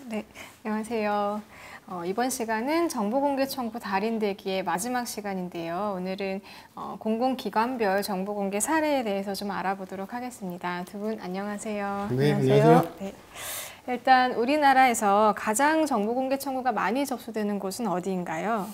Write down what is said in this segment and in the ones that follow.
네, 안녕하세요. 이번 시간은 정보공개 청구 달인되기의 마지막 시간인데요. 오늘은 공공기관별 정보공개 사례에 대해서 좀 알아보도록 하겠습니다. 두 분 안녕하세요. 네, 안녕하세요. 네. 일단 우리나라에서 가장 정보공개 청구가 많이 접수되는 곳은 어디인가요?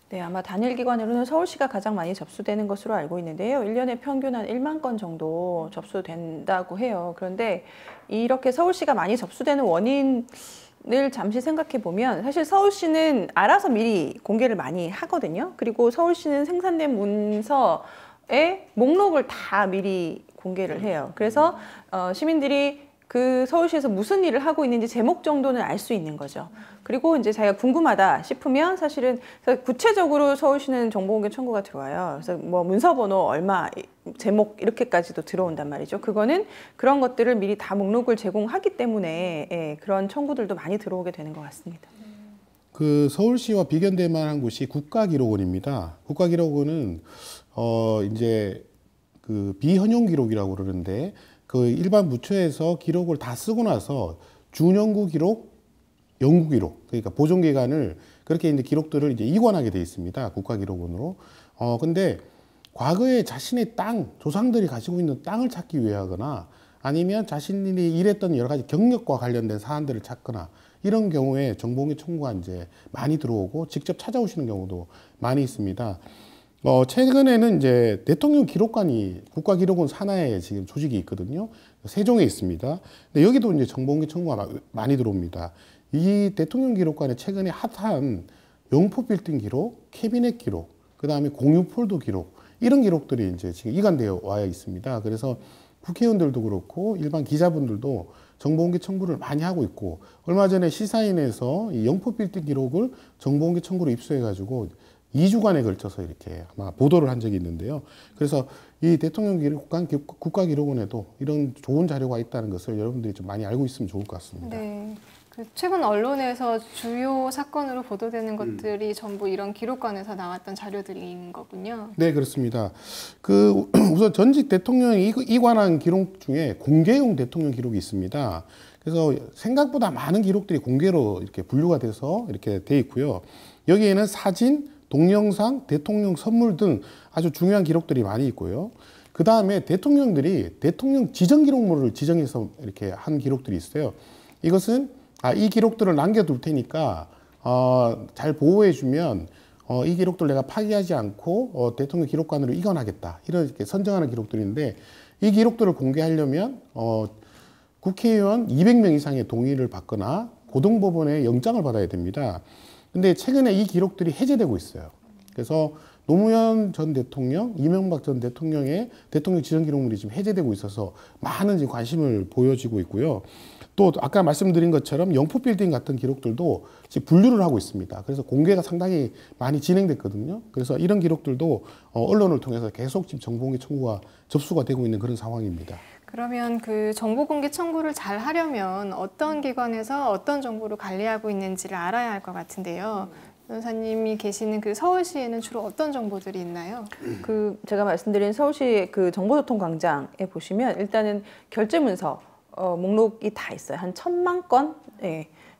네, 아마 단일 기관으로는 서울시가 가장 많이 접수되는 것으로 알고 있는데요. 1년에 평균 한 1만 건 정도 접수된다고 해요. 그런데 이렇게 서울시가 많이 접수되는 원인을 잠시 생각해 보면 사실 서울시는 알아서 미리 공개를 많이 하거든요. 그리고 서울시는 생산된 문서의 목록을 다 미리 공개를 해요. 그래서 시민들이 그 서울시에서 무슨 일을 하고 있는지 제목 정도는 알 수 있는 거죠. 그리고 이제 자기가 궁금하다 싶으면 사실은 구체적으로 서울시는 정보공개 청구가 들어와요. 그래서 뭐 문서번호 얼마, 제목 이렇게까지도 들어온단 말이죠. 그거는 그런 것들을 미리 다 목록을 제공하기 때문에 그런 청구들도 많이 들어오게 되는 것 같습니다. 그 서울시와 비견될 만한 곳이 국가기록원입니다. 국가기록원은 이제 그 비현용 기록이라고 그러는데 그 일반 부처에서 기록을 다 쓰고 나서 준연구 기록, 연구 기록, 그러니까 보존 기간을 그렇게 이제 기록들을 이제 이관하게 돼 있습니다. 국가기록원으로. 근데 과거에 자신의 땅, 조상들이 가지고 있는 땅을 찾기 위해 하거나 아니면 자신이 일했던 여러 가지 경력과 관련된 사안들을 찾거나 이런 경우에 정보공개 청구가 이제 많이 들어오고 직접 찾아오시는 경우도 많이 있습니다. 최근에는 이제 대통령 기록관이 국가기록원 산하에 지금 조직이 있거든요. 세종에 있습니다. 근데 여기도 이제 정보공개 청구가 많이 들어옵니다. 이 대통령 기록관에 최근에 핫한 영포 빌딩 기록, 캐비넷 기록, 그 다음에 공유 폴더 기록, 이런 기록들이 이제 지금 이관되어 와 있습니다. 그래서 국회의원들도 그렇고 일반 기자분들도 정보공개 청구를 많이 하고 있고, 얼마 전에 시사인에서 이 영포 빌딩 기록을 정보공개 청구로 입수해가지고 2주간에 걸쳐서 이렇게 아마 보도를 한 적이 있는데요. 그래서 이 대통령 기록관, 국가기록원에도 이런 좋은 자료가 있다는 것을 여러분들이 좀 많이 알고 있으면 좋을 것 같습니다. 네. 최근 언론에서 주요 사건으로 보도되는 것들이 전부 이런 기록관에서 나왔던 자료들인 거군요. 네, 그렇습니다. 우선 전직 대통령이 이관한 기록 중에 공개용 대통령 기록이 있습니다. 그래서 생각보다 많은 기록들이 공개로 이렇게 분류가 돼서 이렇게 돼 있고요. 여기에는 사진, 동영상, 대통령 선물 등 아주 중요한 기록들이 많이 있고요. 그 다음에 대통령들이 대통령 지정 기록물을 지정해서 이렇게 한 기록들이 있어요. 이것은 이 기록들을 남겨둘 테니까 잘 보호해주면 이 기록들 내가 파기하지 않고 대통령 기록관으로 이관하겠다, 이렇게 선정하는 기록들인데, 이 기록들을 공개하려면 국회의원 200명 이상의 동의를 받거나 고등법원의 영장을 받아야 됩니다. 근데 최근에 이 기록들이 해제되고 있어요. 그래서 노무현 전 대통령, 이명박 전 대통령의 대통령 지정 기록물이 지금 해제되고 있어서 많은 지금 관심을 보여지고 있고요. 또 아까 말씀드린 것처럼 영포 빌딩 같은 기록들도 지금 분류를 하고 있습니다. 그래서 공개가 상당히 많이 진행됐거든요. 그래서 이런 기록들도 언론을 통해서 계속 지금 정보공개 청구가 접수가 되고 있는 그런 상황입니다. 그러면 그 정보공개 청구를 잘 하려면 어떤 기관에서 어떤 정보를 관리하고 있는지를 알아야 할 것 같은데요. 변호사님이 계시는 그 서울시에는 주로 어떤 정보들이 있나요? 제가 말씀드린 서울시 그 정보소통광장에 보시면 일단은 결제문서 목록이 다 있어요. 한 1,000만 건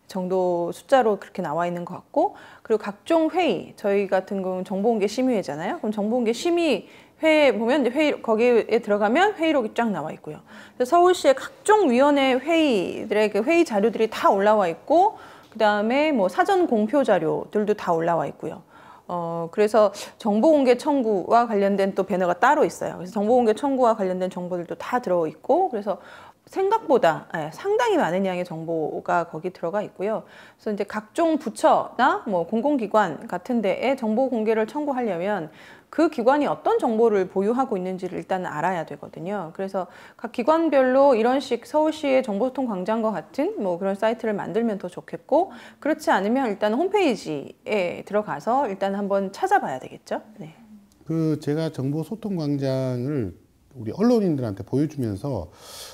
정도 숫자로 그렇게 나와 있는 것 같고, 그리고 각종 회의, 저희 같은 경우는 정보공개 심의회잖아요. 그럼 정보공개 심의회 보면 이제 거기에 들어가면 회의록이 쫙 나와 있고요. 그래서 서울시의 각종 위원회 회의들의 그 회의 자료들이 다 올라와 있고, 그 다음에 뭐 사전 공표 자료들도 다 올라와 있고요. 그래서 정보공개 청구와 관련된 또 배너가 따로 있어요. 그래서 정보공개 청구와 관련된 정보들도 다 들어 있고, 그래서 생각보다 상당히 많은 양의 정보가 거기 들어가 있고요. 그래서 이제 각종 부처나 뭐 공공기관 같은 데에 정보 공개를 청구하려면 그 기관이 어떤 정보를 보유하고 있는지를 일단 알아야 되거든요. 그래서 각 기관별로 이런 식 서울시의 정보소통 광장과 같은 뭐 그런 사이트를 만들면 더 좋겠고, 그렇지 않으면 일단 홈페이지에 들어가서 일단 한번 찾아봐야 되겠죠. 네. 제가 정보소통 광장을 우리 언론인들한테 보여주면서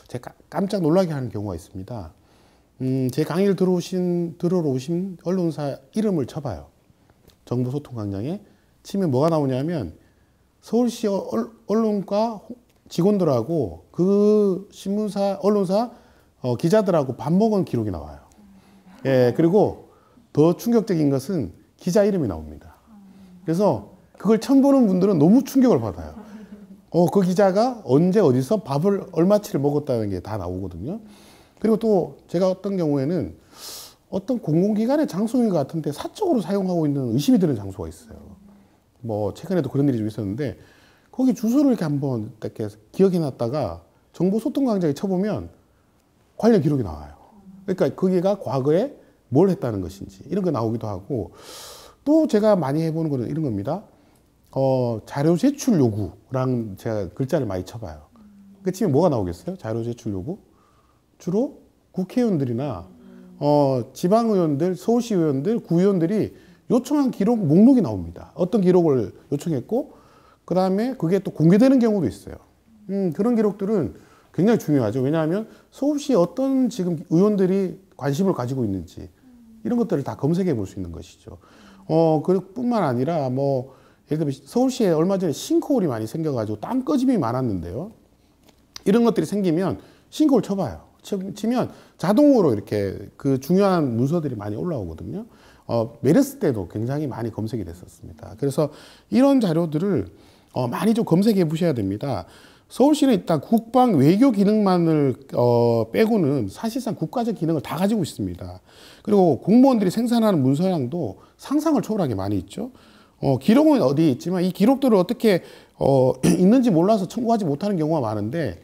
제가 깜짝 놀라게 하는 경우가 있습니다. 제 강의를 들으러 오신 언론사 이름을 쳐봐요. 정보소통 광장에 치면 뭐가 나오냐면 서울시 언론과 직원들하고 그 신문사, 언론사 기자들하고 밥 먹은 기록이 나와요. 예, 그리고 더 충격적인 것은 기자 이름이 나옵니다. 그래서 그걸 처음 보는 분들은 너무 충격을 받아요. 그 기자가 언제 어디서 밥을 얼마치를 먹었다는 게 다 나오거든요. 그리고 또 제가 어떤 경우에는 어떤 공공기관의 장소인 것 같은데 사적으로 사용하고 있는 의심이 드는 장소가 있어요. 뭐 최근에도 그런 일이 좀 있었는데 거기 주소를 이렇게 한번 이렇게 기억해놨다가 정보소통광장에 쳐보면 관련 기록이 나와요. 그러니까 거기가 과거에 뭘 했다는 것인지 이런 거 나오기도 하고 또 제가 많이 해보는 거는 이런 겁니다. 자료 제출 요구랑 제가 글자를 많이 쳐봐요. 그 치면 뭐가 나오겠어요? 자료 제출 요구? 주로 국회의원들이나 지방의원들, 서울시의원들, 구의원들이 요청한 기록 목록이 나옵니다. 어떤 기록을 요청했고 그 다음에 그게 또 공개되는 경우도 있어요. 그런 기록들은 굉장히 중요하죠. 왜냐하면 서울시에 어떤 지금 의원들이 관심을 가지고 있는지 이런 것들을 다 검색해 볼 수 있는 것이죠. 그뿐만 아니라 뭐 예를 들면 서울시에 얼마 전에 싱크홀이 많이 생겨가지고 땅 꺼짐이 많았는데요. 이런 것들이 생기면 싱크홀 쳐봐요. 치면 자동으로 이렇게 그 중요한 문서들이 많이 올라오거든요. 메르스 때도 굉장히 많이 검색이 됐었습니다. 그래서 이런 자료들을 많이 좀 검색해 보셔야 됩니다. 서울시는 일단 국방 외교 기능만을 빼고는 사실상 국가적 기능을 다 가지고 있습니다. 그리고 공무원들이 생산하는 문서량도 상상을 초월하게 많이 있죠. 기록은 어디에 있지만 이 기록들을 어떻게 있는지 몰라서 청구하지 못하는 경우가 많은데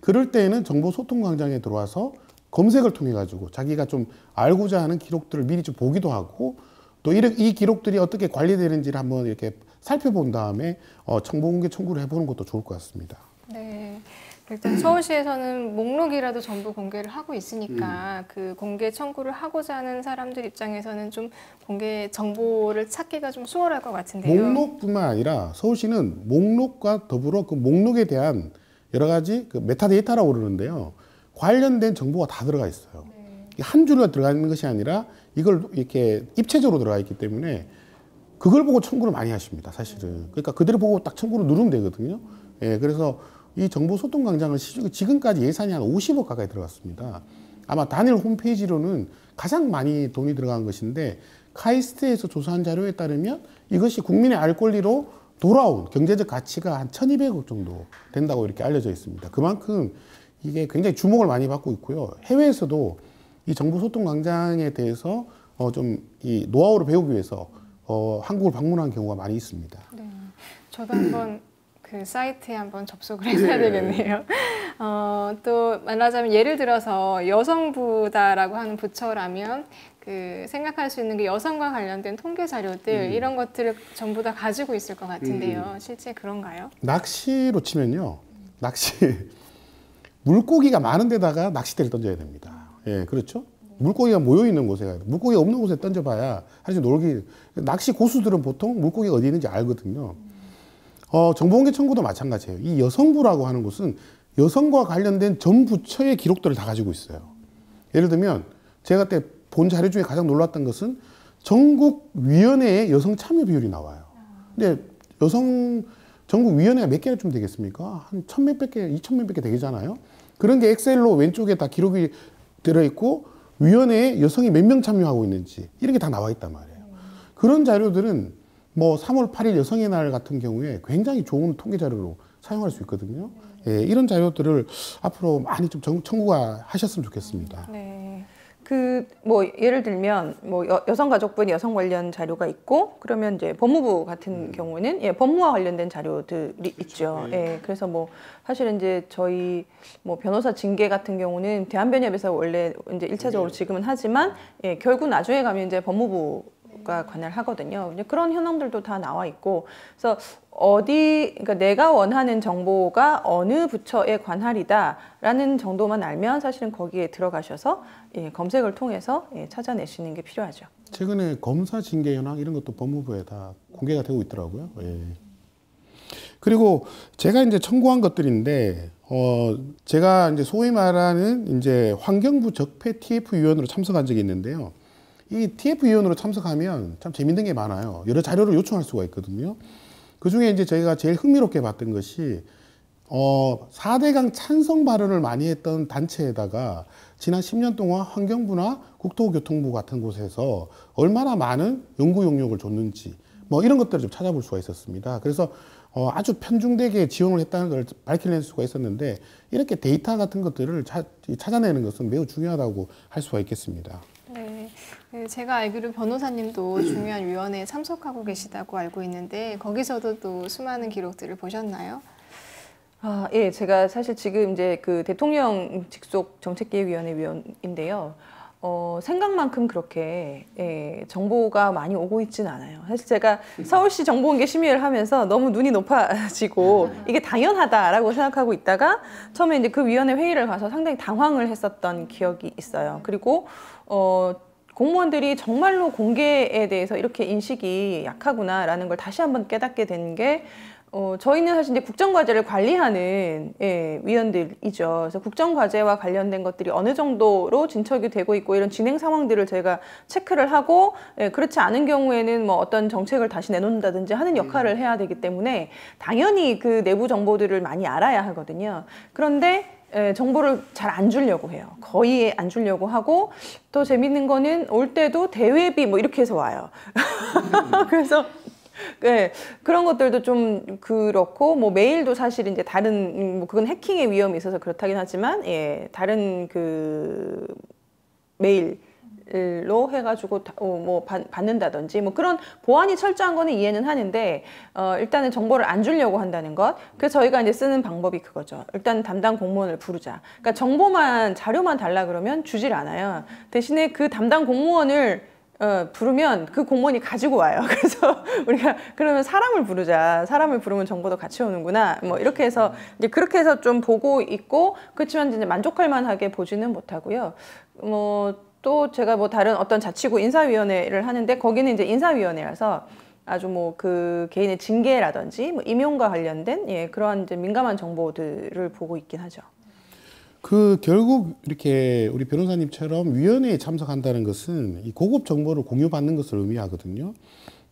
그럴 때에는 정보소통광장에 들어와서 검색을 통해 가지고 자기가 좀 알고자 하는 기록들을 미리 좀 보기도 하고 또 이 기록들이 어떻게 관리되는지를 한번 이렇게 살펴본 다음에 정보공개 청구를 해보는 것도 좋을 것 같습니다. 네. 일단 서울시에서는 목록이라도 전부 공개를 하고 있으니까 그 공개 청구를 하고자 하는 사람들 입장에서는 좀 공개 정보를 찾기가 좀 수월할 것 같은데요. 목록뿐만 아니라 서울시는 목록과 더불어 그 목록에 대한 여러 가지 그 메타데이터라고 그러는데요. 관련된 정보가 다 들어가 있어요. 네. 한 줄로 들어가 있는 것이 아니라 이걸 이렇게 입체적으로 들어가 있기 때문에 그걸 보고 청구를 많이 하십니다, 사실은. 그러니까 그대로 보고 딱 청구를 누르면 되거든요. 예, 그래서 이 정보소통광장을 지금까지 예산이 한 50억 가까이 들어갔습니다. 아마 단일 홈페이지로는 가장 많이 돈이 들어간 것인데 카이스트에서 조사한 자료에 따르면 이것이 국민의 알 권리로 돌아온 경제적 가치가 한 1,200억 정도 된다고 이렇게 알려져 있습니다. 그만큼 이게 굉장히 주목을 많이 받고 있고요. 해외에서도 이 정보소통광장에 대해서 좀 이 노하우를 배우기 위해서 한국을 방문한 경우가 많이 있습니다. 네, 저도 한번 그 사이트에 한번 접속을 해봐야 되겠네요. 또 말하자면 예를 들어서 여성부다라고 하는 부처라면 그 생각할 수 있는 게 여성과 관련된 통계 자료들 이런 것들을 전부 다 가지고 있을 것 같은데요. 실제 그런가요? 낚시로 치면요. 낚시 물고기가 많은 데다가 낚싯대를 던져야 됩니다. 예, 그렇죠? 물고기가 모여 있는 곳에 물고기가 없는 곳에 던져봐야 사실 놀기 낚시 고수들은 보통 물고기가 어디 있는지 알거든요. 정보공개 청구도 마찬가지예요. 이 여성부라고 하는 곳은 여성과 관련된 전 부처의 기록들을 다 가지고 있어요. 예를 들면 제가 그때 본 자료 중에 가장 놀랐던 것은 전국위원회의 여성 참여 비율이 나와요. 근데 전국위원회가 몇 개나 좀 되겠습니까? 한 1,000몇백 개, 2,000몇백 개 되잖아요. 그런 게 엑셀로 왼쪽에 다 기록이 들어있고 위원회에 여성이 몇 명 참여하고 있는지 이런 게 다 나와 있단 말이에요. 그런 자료들은 뭐 3월 8일 여성의 날 같은 경우에 굉장히 좋은 통계 자료로 사용할 수 있거든요. 예, 이런 자료들을 앞으로 많이 좀 청구가 하셨으면 좋겠습니다. 네. 뭐 예를 들면 뭐 여성가족부는 여성 관련 자료가 있고 그러면 이제 법무부 같은 경우는 법무와 관련된 자료들이 있죠. 예, 그래서 뭐 사실은 이제 저희 뭐 변호사 징계 같은 경우는 대한변협에서 원래 이제 일차적으로 지금은 하지만 결국 나중에 가면 이제 법무부가 관할하거든요. 그런 현황들도 다 나와 있고 그래서 그러니까 내가 원하는 정보가 어느 부처의 관할이다라는 정도만 알면 사실은 거기에 들어가셔서 검색을 통해서 찾아내시는 게 필요하죠. 최근에 검사 징계 현황 이런 것도 법무부에 다 공개가 되고 있더라고요. 예. 그리고 제가 이제 청구한 것들인데, 제가 이제 소위 말하는 이제 환경부 적폐 TF위원으로 참석한 적이 있는데요. 이 TF위원으로 참석하면 참 재밌는 게 많아요. 여러 자료를 요청할 수가 있거든요. 그 중에 이제 저희가 제일 흥미롭게 봤던 것이 4대강 찬성 발언을 많이 했던 단체에다가 지난 10년 동안 환경부나 국토교통부 같은 곳에서 얼마나 많은 연구 용역을 줬는지 뭐 이런 것들을 좀 찾아볼 수가 있었습니다. 그래서 아주 편중되게 지원을 했다는 걸 밝혀낼 수가 있었는데 이렇게 데이터 같은 것들을 찾아내는 것은 매우 중요하다고 할 수가 있겠습니다. 네, 제가 알기로 변호사님도 중요한 위원회에 참석하고 계시다고 알고 있는데 거기서도 또 수많은 기록들을 보셨나요? 아, 예, 제가 사실 지금 이제 그 대통령 직속 정책기획위원회 위원인데요. 생각만큼 그렇게 정보가 많이 오고 있지는 않아요. 사실 제가 서울시 정보공개 심의를 하면서 너무 눈이 높아지고 이게 당연하다라고 생각하고 있다가 처음에 이제 그 위원회 회의를 가서 상당히 당황을 했었던 기억이 있어요. 그리고 공무원들이 정말로 공개에 대해서 이렇게 인식이 약하구나라는 걸 다시 한번 깨닫게 된 게 저희는 사실 이제 국정과제를 관리하는 위원들이죠. 그래서 국정과제와 관련된 것들이 어느 정도로 진척이 되고 있고 이런 진행 상황들을 저희가 체크를 하고 그렇지 않은 경우에는 뭐 어떤 정책을 다시 내놓는다든지 하는 역할을 해야 되기 때문에 당연히 그 내부 정보들을 많이 알아야 하거든요. 그런데 정보를 잘 안 주려고 해요. 거의 안 주려고 하고 또 재밌는 거는 올 때도 대외비 뭐 이렇게 해서 와요. 그래서 네, 그런 것들도 좀 그렇고 뭐 메일도 사실 이제 다른 뭐 그건 해킹의 위험이 있어서 그렇다긴 하지만 다른 그 메일로 해가지고 뭐 받는다든지 뭐 그런 보안이 철저한 거는 이해는 하는데 일단은 정보를 안 주려고 한다는 것. 그래서 저희가 이제 쓰는 방법이 그거죠. 일단 담당 공무원을 부르자. 그러니까 정보만 자료만 달라 그러면 주질 않아요. 대신에 그 담당 공무원을 부르면 그 공무원이 가지고 와요. 그래서 우리가 그러면 사람을 부르자. 사람을 부르면 정보도 같이 오는구나. 뭐 이렇게 해서 이제 그렇게 해서 좀 보고 있고 그렇지만 이제 만족할 만하게 보지는 못하고요. 또 제가 뭐 다른 어떤 자치구 인사위원회를 하는데 거기는 이제 인사위원회라서 아주 뭐 그 개인의 징계라든지 뭐 임용과 관련된 그러한 이제 민감한 정보들을 보고 있긴 하죠. 결국 이렇게 우리 변호사님처럼 위원회에 참석한다는 것은 이 고급 정보를 공유받는 것을 의미하거든요.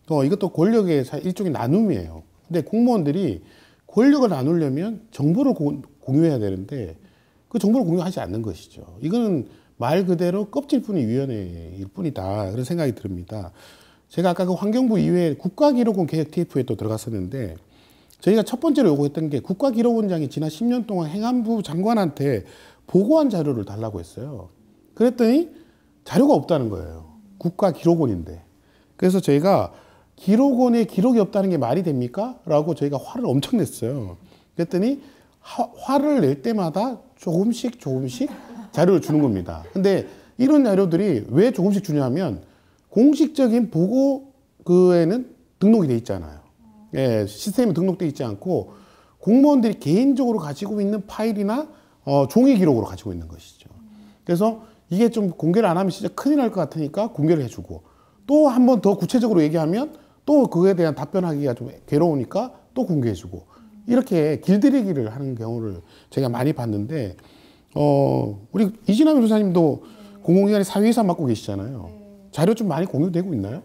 또 이것도 권력의 일종의 나눔이에요. 근데 공무원들이 권력을 나누려면 정보를 공유해야 되는데 그 정보를 공유하지 않는 것이죠. 이거는 말 그대로 껍질뿐이 위원회일 뿐이다. 그런 생각이 듭니다. 제가 아까 그 환경부 이외에 국가기록원 개혁 TF에 또 들어갔었는데 저희가 첫 번째로 요구했던 게 국가기록원장이 지난 10년 동안 행안부 장관한테 보고한 자료를 달라고 했어요. 그랬더니 자료가 없다는 거예요. 국가기록원인데. 그래서 저희가 기록원에 기록이 없다는 게 말이 됩니까? 라고 저희가 화를 엄청 냈어요. 그랬더니 화를 낼 때마다 조금씩 자료를 주는 겁니다. 근데 이런 자료들이 왜 조금씩 주냐면 공식적인 보고에는 등록이 돼 있잖아요. 시스템에 등록돼 있지 않고 공무원들이 개인적으로 가지고 있는 파일이나 종이 기록으로 가지고 있는 것이죠. 그래서 이게 좀 공개를 안 하면 진짜 큰일 날 것 같으니까 공개를 해주고 또 한 번 더 구체적으로 얘기하면 또 그거에 대한 답변하기가 좀 괴로우니까 또 공개해주고 이렇게 길들이기를 하는 경우를 제가 많이 봤는데 우리 이진아 변호사님도 공공기관의 사회이사 맡고 계시잖아요. 자료 좀 많이 공유되고 있나요?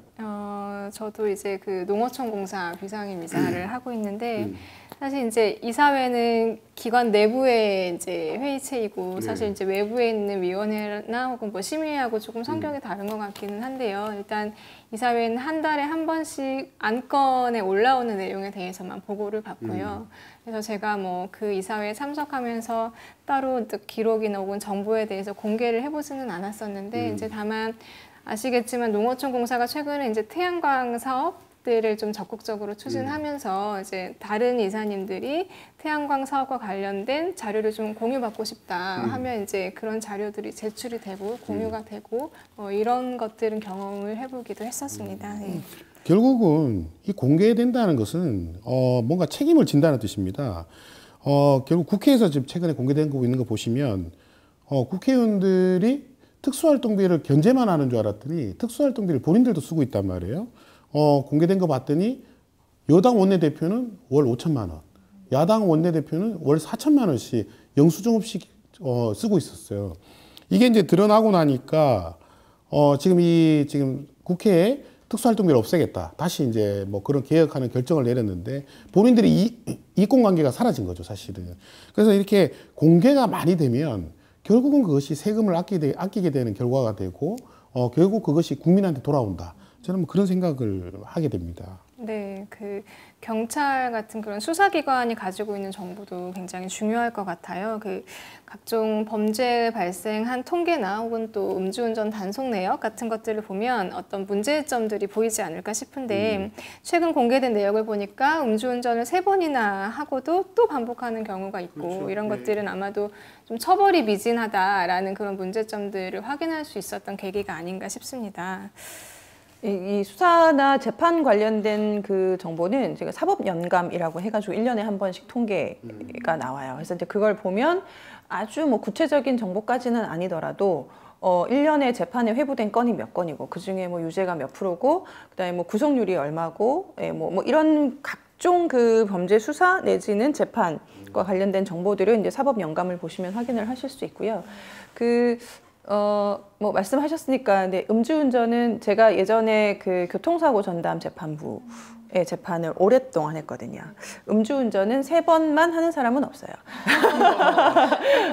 저도 이제 그 농어촌공사 비상임이사를 하고 있는데 사실 이제 이사회는 기관 내부의 이제 회의체이고 사실 이제 외부에 있는 위원회나 혹은 뭐 심의회하고 조금 성격이 다른 것 같기는 한데요. 일단 이사회는 한 달에 한 번씩 안건에 올라오는 내용에 대해서만 보고를 받고요. 그래서 제가 뭐 그 이사회에 참석하면서 따로 기록이나 혹은 정보에 대해서 공개를 해보지는 않았었는데 이제 다만 아시겠지만 농어촌공사가 최근에 이제 태양광 사업들을 좀 적극적으로 추진하면서 이제 다른 이사님들이 태양광 사업과 관련된 자료를 좀 공유받고 싶다 하면 이제 그런 자료들이 제출이 되고 공유가 되고 이런 것들은 경험을 해보기도 했었습니다. 네. 결국은 이 공개된다는 것은 뭔가 책임을 진다는 뜻입니다. 결국 국회에서 지금 최근에 공개된 거 있는 거 보시면 국회의원들이 특수활동비를 견제만 하는 줄 알았더니 특수활동비를 본인들도 쓰고 있단 말이에요. 공개된 거 봤더니 여당 원내대표는 월 5천만 원, 야당 원내대표는 월 4천만 원씩 영수증 없이 쓰고 있었어요. 이게 이제 드러나고 나니까 지금 국회에 특수활동비를 없애겠다. 다시 이제 뭐 그런 개혁하는 결정을 내렸는데 본인들이 이권관계가 사라진 거죠, 사실은. 그래서 이렇게 공개가 많이 되면 결국은 그것이 세금을 아끼게 되는 결과가 되고 결국 그것이 국민한테 돌아온다. 저는 뭐 그런 생각을 하게 됩니다. 네, 그 경찰 같은 그런 수사기관이 가지고 있는 정보도 굉장히 중요할 것 같아요. 그 각종 범죄 발생한 통계나 혹은 또 음주운전 단속 내역 같은 것들을 보면 어떤 문제점들이 보이지 않을까 싶은데 최근 공개된 내역을 보니까 음주운전을 3번이나 하고도 또 반복하는 경우가 있고 그렇죠. 이런 네. 것들은 아마도 좀 처벌이 미진하다라는 그런 문제점들을 확인할 수 있었던 계기가 아닌가 싶습니다. 이 수사나 재판 관련된 그 정보는 제가 사법연감이라고 해가지고 1년에 한 번씩 통계가 나와요. 그래서 이제 그걸 보면 아주 뭐 구체적인 정보까지는 아니더라도 1년에 재판에 회부된 건이 몇 건이고 그 중에 뭐 유죄가 몇 프로고 그다음에 뭐 구속률이 얼마고 뭐 이런 각종 그 범죄 수사 내지는 재판과 관련된 정보들은 이제 사법연감을 보시면 확인을 하실 수 있고요. 뭐 말씀하셨으니까, 근데 음주운전은 제가 예전에 그 교통사고 전담 재판부의 재판을 오랫동안 했거든요. 음주운전은 3번만 하는 사람은 없어요.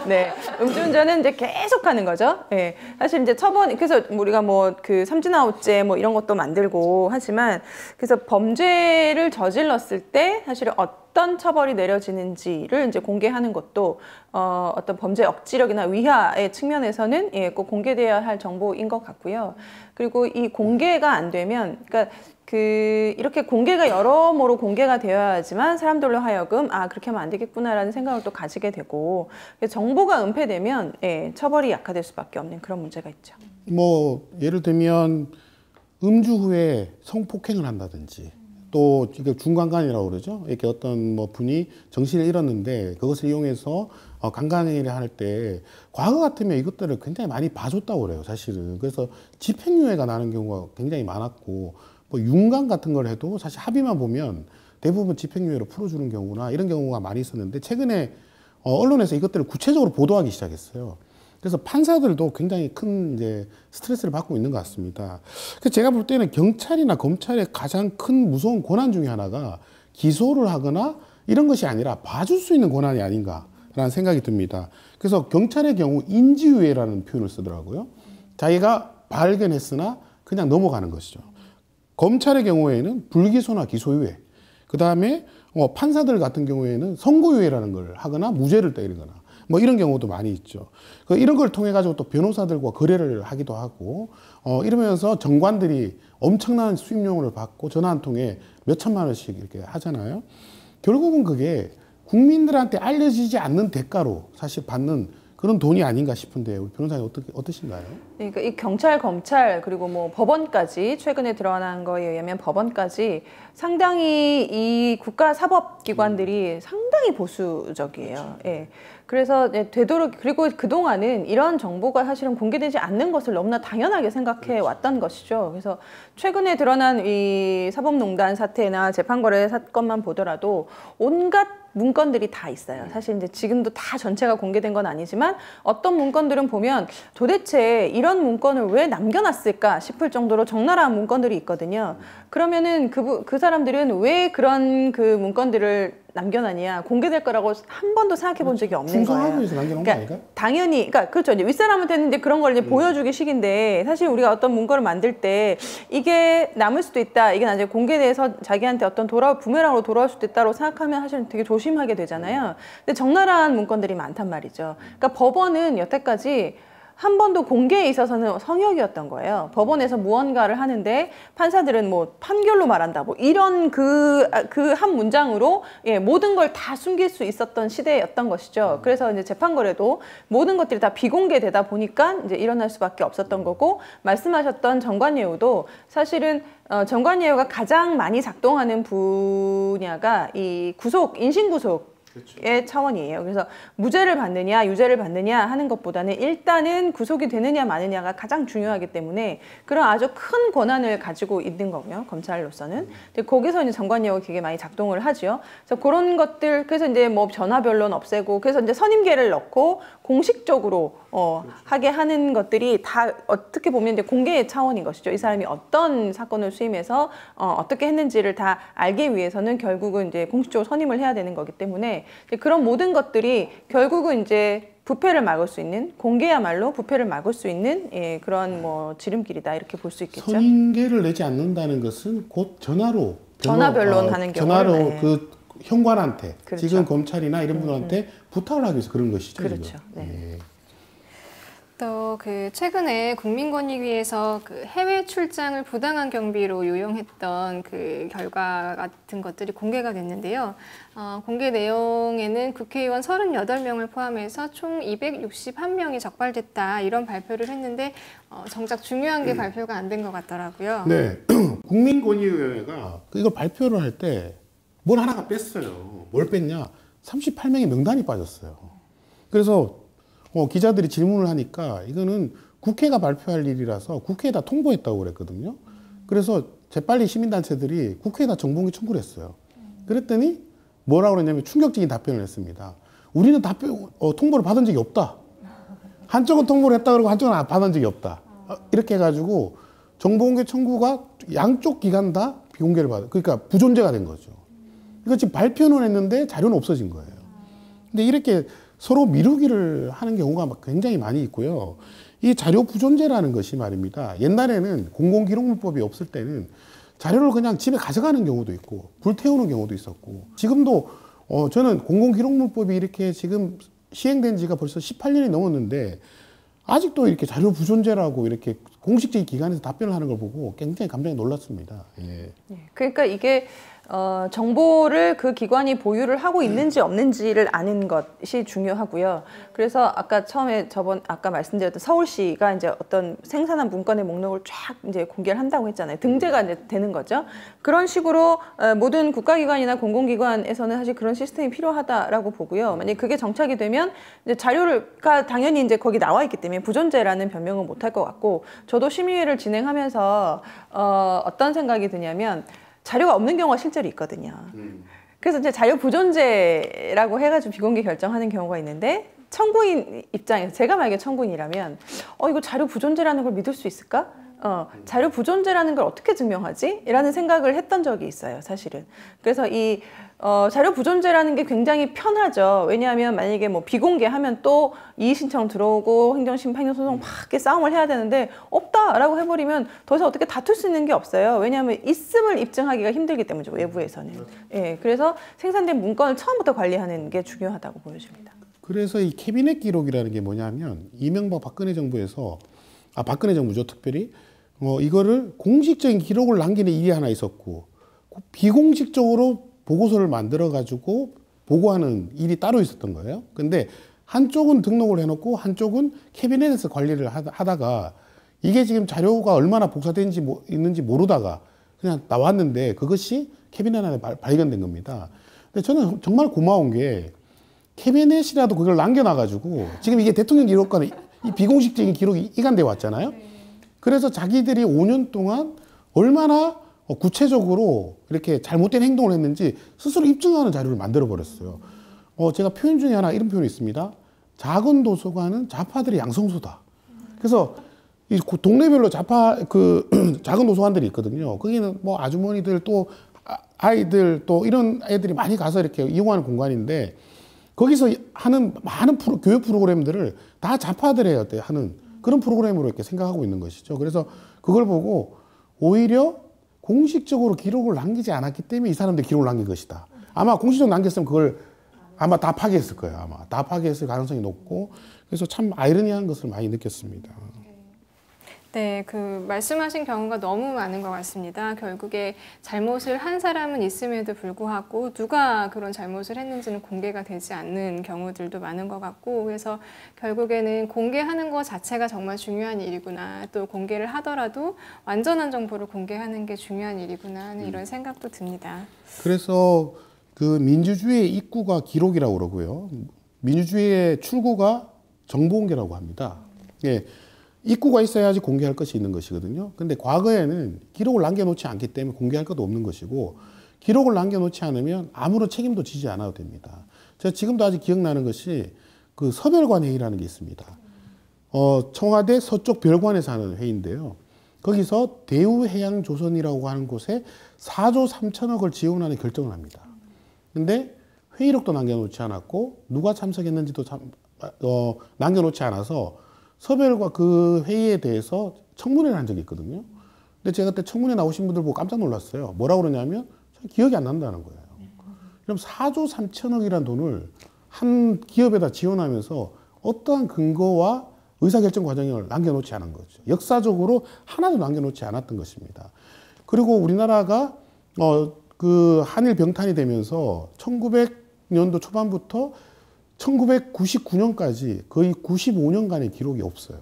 네, 음주운전은 이제 계속 하는 거죠. 네, 사실 이제 그래서 우리가 뭐 그 삼진아웃죄 뭐 이런 것도 만들고 하지만, 그래서 범죄를 저질렀을 때 사실은 어떤 처벌이 내려지는지를 이제 공개하는 것도 어떤 범죄 억지력이나 위하의 측면에서는 꼭 공개돼야 할 정보인 것 같고요. 그리고 이 공개가 안 되면, 그러니까 이렇게 공개가 여러모로 공개가 되어야지만 사람들로 하여금 그렇게 하면 안 되겠구나라는 생각을 또 가지게 되고, 정보가 은폐되면 처벌이 약화될 수밖에 없는 그런 문제가 있죠. 뭐 예를 들면 음주 후에 성폭행을 한다든지, 또 이게 중간간이라고 그러죠. 이렇게 어떤 뭐 분이 정신을 잃었는데 그것을 이용해서 강간행위를 할 때 과거 같으면 이것들을 굉장히 많이 봐줬다고 그래요, 사실은. 그래서 집행유예가 나는 경우가 굉장히 많았고, 뭐 윤곽 같은 걸 해도 사실 합의만 보면 대부분 집행유예로 풀어주는 경우나 이런 경우가 많이 있었는데, 최근에 언론에서 이것들을 구체적으로 보도하기 시작했어요. 그래서 판사들도 굉장히 큰 이제 스트레스를 받고 있는 것 같습니다. 그래서 제가 볼 때는 경찰이나 검찰의 가장 큰 무서운 권한 중에 하나가 기소를 하거나 이런 것이 아니라 봐줄 수 있는 권한이 아닌가라는 생각이 듭니다. 그래서 경찰의 경우 인지유예라는 표현을 쓰더라고요. 자기가 발견했으나 그냥 넘어가는 것이죠. 검찰의 경우에는 불기소나 기소유예, 그 다음에 판사들 같은 경우에는 선고유예라는 걸 하거나 무죄를 때리거나 뭐 이런 경우도 많이 있죠. 이런 걸 통해 가지고 또 변호사들과 거래를 하기도 하고, 이러면서 정관들이 엄청난 수임료를 받고 전화 한 통에 몇 천만 원씩 이렇게 하잖아요. 결국은 그게 국민들한테 알려지지 않는 대가로 사실 받는 그런 돈이 아닌가 싶은데, 우리 변호사님 어떠신가요? 그러니까 이 경찰, 검찰, 그리고 뭐 법원까지, 최근에 드러난 거에 의하면 법원까지 상당히 이 국가 사법기관들이 상당히 보수적이에요. 그렇죠. 예. 그래서 되도록, 그리고 그동안은 이런 정보가 사실은 공개되지 않는 것을 너무나 당연하게 생각해 왔던 것이죠. 그래서 최근에 드러난 이 사법농단 사태나 재판거래 사건만 보더라도 온갖 문건들이 다 있어요. 사실 이제 지금도 다 전체가 공개된 건 아니지만 어떤 문건들은 보면 도대체 이런 문건을 왜 남겨놨을까 싶을 정도로 적나라한 문건들이 있거든요. 그러면은 그 사람들은 왜 그런 그 문건들을 남겨놨냐, 공개될 거라고 한 번도 생각해 본 적이 없는 거예요. 충성하기 위해서 남겨놓은 거 아닐까? 당연히, 그러니까 그렇죠. 이제 윗사람한테는 이제 그런 걸 이제 보여주기 식인데, 사실 우리가 어떤 문건을 만들 때 이게 남을 수도 있다, 이게 나중에 공개돼서 자기한테 어떤 부메랑으로 돌아올 수도 있다고 생각하면 사실은 되게 조심하게 되잖아요. 근데 적나라한 문건들이 많단 말이죠. 그러니까 법원은 여태까지 한 번도 공개에 있어서는 성역이었던 거예요. 법원에서 무언가를 하는데 판사들은 뭐 판결로 말한다, 뭐 이런 그 한 문장으로 모든 걸 다 숨길 수 있었던 시대였던 것이죠. 그래서 이제 재판거래도 모든 것들이 다 비공개되다 보니까 이제 일어날 수밖에 없었던 거고, 말씀하셨던 정관예우도 사실은 정관예우가 가장 많이 작동하는 분야가 이 인신구속 의 차원이에요. 그래서 무죄를 받느냐 유죄를 받느냐 하는 것보다는 일단은 구속이 되느냐 마느냐가 가장 중요하기 때문에 그런 아주 큰 권한을 가지고 있는 거고요, 검찰로서는. 근데 거기서 이제 정관예우가 되게 많이 작동을 하죠. 그래서 그런 것들, 그래서 이제 뭐 전화변론 없애고, 그래서 이제 선임계를 넣고 공식적으로 하게 하는 것들이 다 어떻게 보면 이제 공개의 차원인 것이죠. 이 사람이 어떤 사건을 수임해서 어떻게 했는지를 다 알기 위해서는 결국은 이제 공식적으로 선임을 해야 되는 거기 때문에 이제 그런 모든 것들이 결국은 이제 부패를 막을 수 있는, 공개야말로 부패를 막을 수 있는 그런 뭐 지름길이다 이렇게 볼 수 있겠죠. 선임계를 내지 않는다는 것은 곧 전화로 변론하는 전화로 경우를 그 현관한테 그렇죠. 지금 검찰이나 이런 분한테 부탁을 하기 위해서 그런 것이죠. 그렇죠. 지금. 네. 예. 또 그 최근에 국민권익위에서 그 해외 출장을 부당한 경비로 요용했던 그 결과 같은 것들이 공개가 됐는데요. 공개 내용에는 국회의원 38명을 포함해서 총 261명이 적발됐다 이런 발표를 했는데 정작 중요한 게 발표가 안 된 것 같더라고요. 네, 국민권익위원회가 이거 발표를 할 때 뭘 하나가 뺐어요. 뭘 뺐냐? 38명의 명단이 빠졌어요. 그래서 기자들이 질문을 하니까 이거는 국회가 발표할 일이라서 국회에다 통보했다고 그랬거든요. 그래서 재빨리 시민단체들이 국회에다 정보공개 청구를 했어요. 그랬더니 뭐라고 그랬냐면 충격적인 답변을 했습니다. 우리는 통보를 받은 적이 없다. 한쪽은 통보를 했다 그러고 한쪽은 받은 적이 없다. 이렇게 해가지고 정보공개 청구가 양쪽 기관 다 비공개를 그러니까 부존재가 된 거죠. 이거 지금 발표는 했는데 자료는 없어진 거예요. 근데 이렇게 서로 미루기를 하는 경우가 굉장히 많이 있고요. 이 자료 부존재라는 것이 말입니다. 옛날에는 공공기록물법이 없을 때는 자료를 그냥 집에 가져가는 경우도 있고 불태우는 경우도 있었고 지금도 저는 공공기록물법이 이렇게 지금 시행된 지가 벌써 18년이 넘었는데 아직도 이렇게 자료 부존재라고 이렇게 공식적인 기관에서 답변을 하는 걸 보고 굉장히 감정이 놀랐습니다. 예. 그러니까 이게 정보를 그 기관이 보유를 하고 있는지 없는지를 아는 것이 중요하고요. 그래서 아까 처음에 아까 말씀드렸던 서울시가 이제 어떤 생산한 문건의 목록을 쫙 이제 공개를 한다고 했잖아요. 등재가 이제 되는 거죠. 그런 식으로 모든 국가기관이나 공공기관에서는 사실 그런 시스템이 필요하다라고 보고요. 만약 그게 정착이 되면 이제 자료가 당연히 이제 거기 나와 있기 때문에 부존재라는 변명은 못 할 것 같고 저도 심의회를 진행하면서 어떤 생각이 드냐면 자료가 없는 경우가 실제로 있거든요. 그래서 이제 자료 부존재라고 해가지고 비공개 결정하는 경우가 있는데 청구인 입장에서 제가 만약에 청구인이라면 이거 자료 부존재라는 걸 믿을 수 있을까? 자료 부존재라는 걸 어떻게 증명하지? 라는 생각을 했던 적이 있어요, 사실은. 그래서 이 자료 부존재라는 게 굉장히 편하죠. 왜냐하면 만약에 뭐 비공개하면 또 이의신청 들어오고 행정심판, 행정소송 막 이렇게 싸움을 해야 되는데 없다라고 해버리면 더 이상 어떻게 다툴 수 있는 게 없어요. 왜냐하면 있음을 입증하기가 힘들기 때문이죠, 외부에서는. 예, 그래서 생산된 문건을 처음부터 관리하는 게 중요하다고 보여집니다. 그래서 이 캐비넷 기록이라는 게 뭐냐면 이명박 박근혜 정부에서 박근혜 정부죠, 특별히 이거를 공식적인 기록을 남기는 일이 하나 있었고 비공식적으로 보고서를 만들어 가지고 보고하는 일이 따로 있었던 거예요. 근데 한쪽은 등록을 해놓고 한쪽은 캐비넷에서 관리를 하다가 이게 지금 자료가 얼마나 복사된지 있는지 모르다가 그냥 나왔는데 그것이 캐비넷 안에 발견된 겁니다. 근데 저는 정말 고마운 게 캐비넷이라도 그걸 남겨놔가지고 지금 이게 대통령 기록과는 이 비공식적인 기록이 이관돼 왔잖아요. 그래서 자기들이 5년 동안 얼마나 구체적으로 이렇게 잘못된 행동을 했는지 스스로 입증하는 자료를 만들어 버렸어요. 제가 표현 중에 하나 이런 표현이 있습니다. 작은 도서관은 좌파들의 양성소다. 그래서 이 동네별로 작은 도서관들이 있거든요. 거기는 뭐 아주머니들 또 아이들 또 이런 애들이 많이 가서 이렇게 이용하는 공간인데 거기서 하는 많은 교육 프로그램들을 다 좌파들이 하는 그런 프로그램으로 이렇게 생각하고 있는 것이죠. 그래서 그걸 보고 오히려 공식적으로 기록을 남기지 않았기 때문에 이 사람들이 기록을 남긴 것이다. 아마 공식적으로 남겼으면 그걸 아마 다 파괴했을 거예요. 아마 다 파괴했을 가능성이 높고 그래서 참 아이러니한 것을 많이 느꼈습니다. 네, 그 말씀하신 경우가 너무 많은 것 같습니다. 결국에 잘못을 한 사람은 있음에도 불구하고 누가 그런 잘못을 했는지는 공개가 되지 않는 경우들도 많은 것 같고 그래서 결국에는 공개하는 것 자체가 정말 중요한 일이구나 또 공개를 하더라도 완전한 정보를 공개하는 게 중요한 일이구나 하는 이런 생각도 듭니다. 그래서 그 민주주의의 입구가 기록이라고 그러고요. 민주주의의 출구가 정보공개라고 합니다. 예. 입구가 있어야지 공개할 것이 있는 것이거든요. 근데 과거에는 기록을 남겨놓지 않기 때문에 공개할 것도 없는 것이고 기록을 남겨놓지 않으면 아무런 책임도 지지 않아도 됩니다. 제가 지금도 아직 기억나는 것이 그 서별관 회의라는 게 있습니다. 청와대 서쪽 별관에서 하는 회의인데요. 거기서 대우해양조선이라고 하는 곳에 4조 3천억을 지원하는 결정을 합니다. 근데 회의록도 남겨놓지 않았고 누가 참석했는지도 남겨놓지 않아서 서별과 그 회의에 대해서 청문회를 한 적이 있거든요. 근데 제가 그때 청문회 나오신 분들 보고 깜짝 놀랐어요. 뭐라고 그러냐면 기억이 안 난다는 거예요. 그럼 4조 3천억이라는 돈을 한 기업에다 지원하면서 어떠한 근거와 의사결정 과정을 남겨놓지 않은 거죠. 역사적으로 하나도 남겨놓지 않았던 것입니다. 그리고 우리나라가 그 한일 병탄이 되면서 1900년도 초반부터 1999년까지 거의 95년간의 기록이 없어요.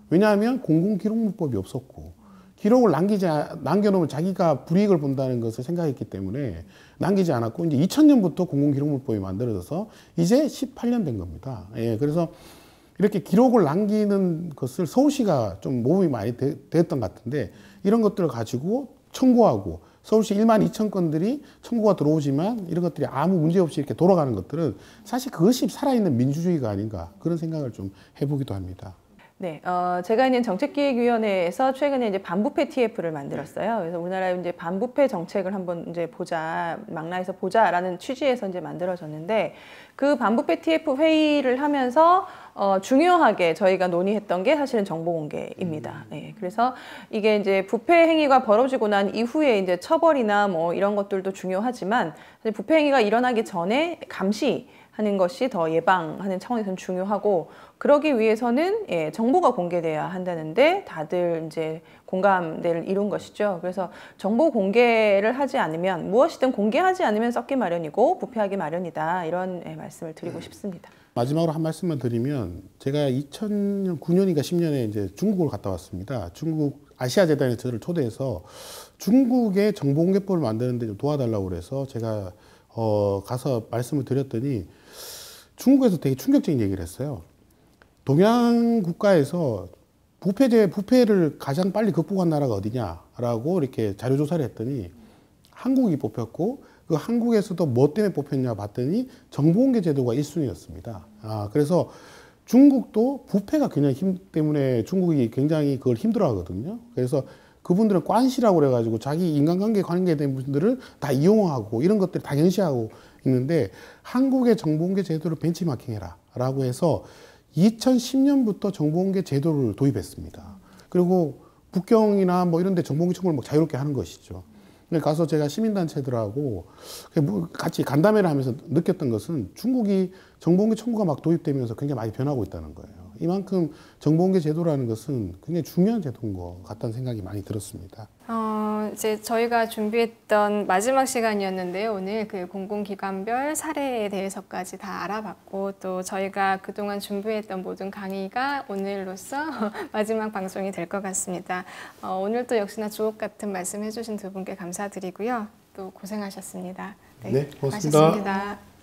왜냐하면 공공기록물법이 없었고 기록을 남겨놓으면 자기가 불이익을 본다는 것을 생각했기 때문에 남기지 않았고 이제 2000년부터 공공기록물법이 만들어져서 이제 18년 된 겁니다. 예, 그래서 이렇게 기록을 남기는 것을 서울시가 좀 모범이 많이 됐던 것 같은데 이런 것들을 가지고 청구하고 서울시 1만 2천 건들이 청구가 들어오지만 이런 것들이 아무 문제 없이 이렇게 돌아가는 것들은 사실 그것이 살아있는 민주주의가 아닌가 그런 생각을 좀 해보기도 합니다. 네, 제가 있는 정책기획위원회에서 최근에 이제 반부패 TF를 만들었어요. 그래서 우리나라의 이제 반부패 정책을 한번 이제 보자, 망라해서 보자라는 취지에서 이제 만들어졌는데 그 반부패 TF 회의를 하면서 중요하게 저희가 논의했던 게 사실은 정보공개입니다. 네, 그래서 이게 이제 부패 행위가 벌어지고 난 이후에 이제 처벌이나 뭐 이런 것들도 중요하지만 부패 행위가 일어나기 전에 감시하는 것이 더 예방하는 차원에서는 중요하고 그러기 위해서는 정보가 공개돼야 한다는데 다들 이제 공감대를 이룬 것이죠. 그래서 정보 공개를 하지 않으면 무엇이든 공개하지 않으면 썩기 마련이고 부패하기 마련이다 이런 말씀을 드리고 싶습니다. 마지막으로 한 말씀만 드리면 제가 2009년인가 10년에 이제 중국을 갔다 왔습니다. 중국 아시아재단에 저를 초대해서 중국의 정보공개법을 만드는데 좀 도와달라고 그래서 제가 가서 말씀을 드렸더니 중국에서 되게 충격적인 얘기를 했어요. 동양 국가에서 부패를 가장 빨리 극복한 나라가 어디냐라고 이렇게 자료조사를 했더니 한국이 뽑혔고 그 한국에서도 뭐 때문에 뽑혔냐 봤더니 정보공개 제도가 1순위였습니다. 그래서 중국도 부패가 그냥 때문에 중국이 굉장히 그걸 힘들어 하거든요. 그래서 그분들은 관시라고 그래가지고 자기 인간관계에 관계된 분들을 다 이용하고 이런 것들을 당연시하고 있는데 한국의 정보공개 제도를 벤치마킹해라 라고 해서 2010년부터 정보공개 제도를 도입했습니다. 그리고 북경이나 뭐 이런 데 정보공개 청구를 막 자유롭게 하는 것이죠. 가서 제가 시민단체들하고 같이 간담회를 하면서 느꼈던 것은 중국이 정보공개 청구가 막 도입되면서 굉장히 많이 변하고 있다는 거예요. 이만큼 정보공개 제도라는 것은 굉장히 중요한 제도인 것 같다는 생각이 많이 들었습니다. 이제 저희가 준비했던 마지막 시간이었는데요. 오늘 그 공공기관별 사례에 대해서까지 다 알아봤고 또 저희가 그동안 준비했던 모든 강의가 오늘로써 마지막 방송이 될 것 같습니다. 오늘도 역시나 주옥 같은 말씀 해주신 두 분께 감사드리고요. 또 고생하셨습니다. 네, 고맙습니다. 고맙습니다.